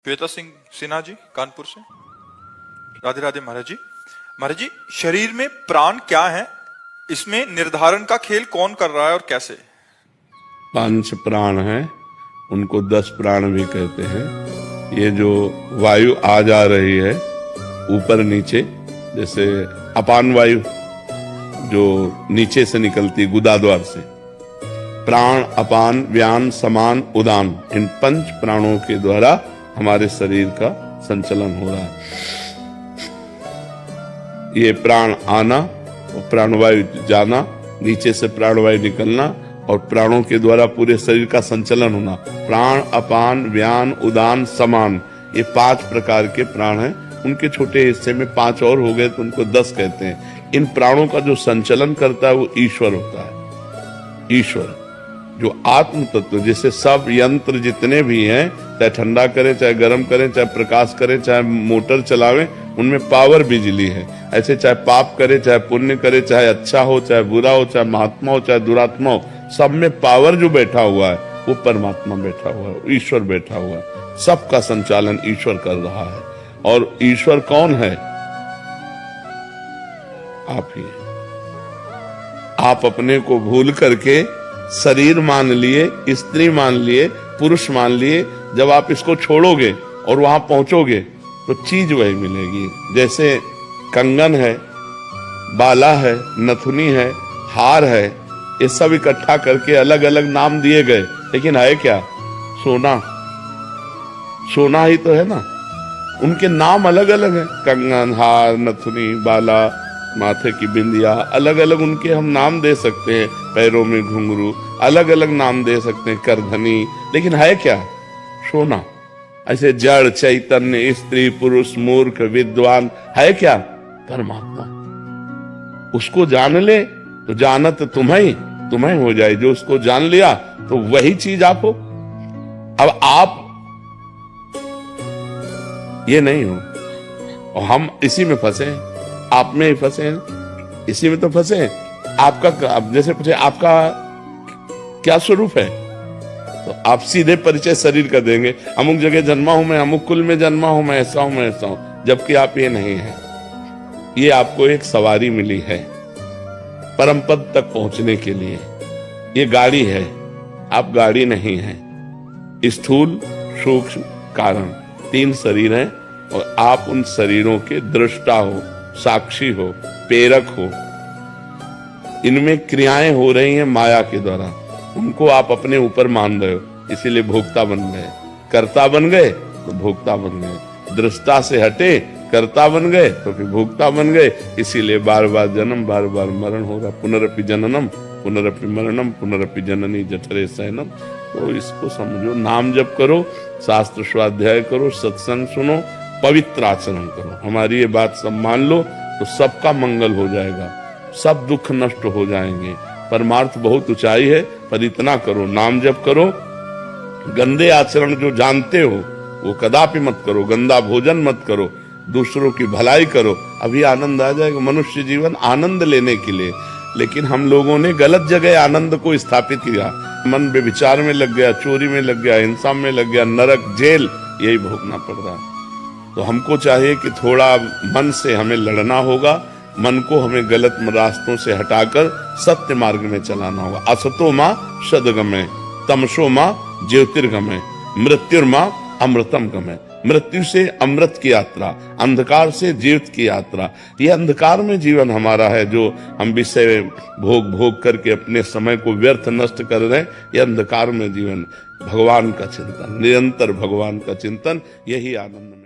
श्वेता सिंह सिन्हा जी कानपुर से। राधे राधे महाराज जी। महाराज जी, शरीर में प्राण क्या है, इसमें निर्धारण का खेल कौन कर रहा है और कैसे? 5 प्राण हैं, उनको 10 प्राण भी कहते हैं। ये जो वायु आ जा रही है ऊपर नीचे, जैसे अपान वायु जो नीचे से निकलती गुदा द्वार से, प्राण अपान व्यान समान उदान, इन 5 प्राणों के द्वारा हमारे शरीर का संचलन हो रहा है। ये प्राण आना और प्राणवायु जाना, नीचे से प्राणवायु निकलना और प्राणों के द्वारा पूरे शरीर का संचलन होना। प्राण अपान व्यान उदान समान, ये 5 प्रकार के प्राण हैं। उनके छोटे हिस्से में 5 और हो गए तो उनको 10 कहते हैं। इन प्राणों का जो संचलन करता है वो ईश्वर होता है। ईश्वर जो आत्म तत्व, जैसे सब यंत्र जितने भी हैं, चाहे ठंडा करें, चाहे गर्म करें, चाहे प्रकाश करें, चाहे मोटर चलावें, उनमें पावर बिजली है। ऐसे चाहे पाप करे, चाहे पुण्य करे, चाहे अच्छा हो, चाहे बुरा हो, चाहे महात्मा हो, चाहे दुरात्मा हो, सब में पावर जो बैठा हुआ है वो परमात्मा बैठा हुआ है, ईश्वर बैठा हुआ है। सबका संचालन ईश्वर कर रहा है। और ईश्वर कौन है? आप ही। आप अपने को भूल करके शरीर मान लिए, स्त्री मान लिए, पुरुष मान लिए। जब आप इसको छोड़ोगे और वहां पहुंचोगे तो चीज वही मिलेगी। जैसे कंगन है, बाला है, नथुनी है, हार है, ये सब इकट्ठा करके अलग अलग नाम दिए गए, लेकिन है क्या? सोना। सोना ही तो है ना। उनके नाम अलग अलग है। कंगन, हार, नथुनी, बाला, माथे की बिंदिया, अलग अलग उनके हम नाम दे सकते हैं। पैरों में घुंघरू, अलग अलग नाम दे सकते हैं, करधनी, लेकिन है क्या? सोना। ऐसे जड़, चैतन्य, स्त्री, पुरुष, मूर्ख, विद्वान, है क्या? परमात्मा। उसको जान ले तो जानत तुम्हें हो जाए। जो उसको जान लिया तो वही चीज आप हो। अब आप ये नहीं हो और हम इसी में फंसे हैं। आप में ही फंसे हैं, इसी में तो फंसे हैं। आपका, जैसे पूछे आपका क्या स्वरूप है, तो आप सीधे परिचय शरीर का देंगे। अमुक जगह जन्मा हूं मैं, अमुक कुल में जन्मा हूं मैं, ऐसा हूं मैं, ऐसा हूं, जबकि आप ये नहीं है। ये आपको एक सवारी मिली है परम पद तक पहुंचने के लिए। ये गाड़ी है, आप गाड़ी नहीं है। स्थूल, सूक्ष्म, कारण, 3 शरीर हैं और आप उन शरीरों के दृष्टा हो, साक्षी हो, प्रेरक हो। इनमें क्रियाएं हो रही हैं माया के द्वारा, उनको आप अपने ऊपर मान रहे हो, इसीलिए भोक्ता बन गए। कर्ता बन गए तो भोक्ता बन गए, दृष्टा से हटे कर्ता बन गए तो फिर भोक्ता बन गए। इसीलिए बार बार जन्म, बार बार मरण होगा। पुनरपि जननम पुनरपि मरणम पुनरपि जननी जठरे शयनम। तो इसको समझो, नाम जप करो, शास्त्र स्वाध्याय करो, सत्संग सुनो, पवित्र आचरण करो। हमारी ये बात सब मान लो तो सबका मंगल हो जाएगा, सब दुख नष्ट हो जाएंगे। परमार्थ बहुत ऊंचाई है, पर इतना करो, नाम जप करो। गंदे आचरण जो जानते हो वो कदापि मत करो। गंदा भोजन मत करो, दूसरों की भलाई करो, अभी आनंद आ जाएगा। मनुष्य जीवन आनंद लेने के लिए, लेकिन हम लोगों ने गलत जगह आनंद को स्थापित किया। मन बेविचार में लग गया, चोरी में लग गया, हिंसा में लग गया, नरक, जेल, यही भोगना पड़ रहा है। तो हमको चाहिए कि थोड़ा मन से हमें लड़ना होगा। मन को हमें गलत रास्तों से हटाकर सत्य मार्ग में चलाना होगा। असतो मां सद्गमय, तमसो मां ज्योतिर्गमय, मृत्युर्मां अमृतम गमय। मृत्यु से अमृत की यात्रा, अंधकार से जीवित की यात्रा। ये अंधकार में जीवन हमारा है, जो हम विषय भोग करके अपने समय को व्यर्थ नष्ट कर रहे हैं। ये अंधकार में जीवन, भगवान का चिंतन, निरंतर भगवान का चिंतन, यही आनंद।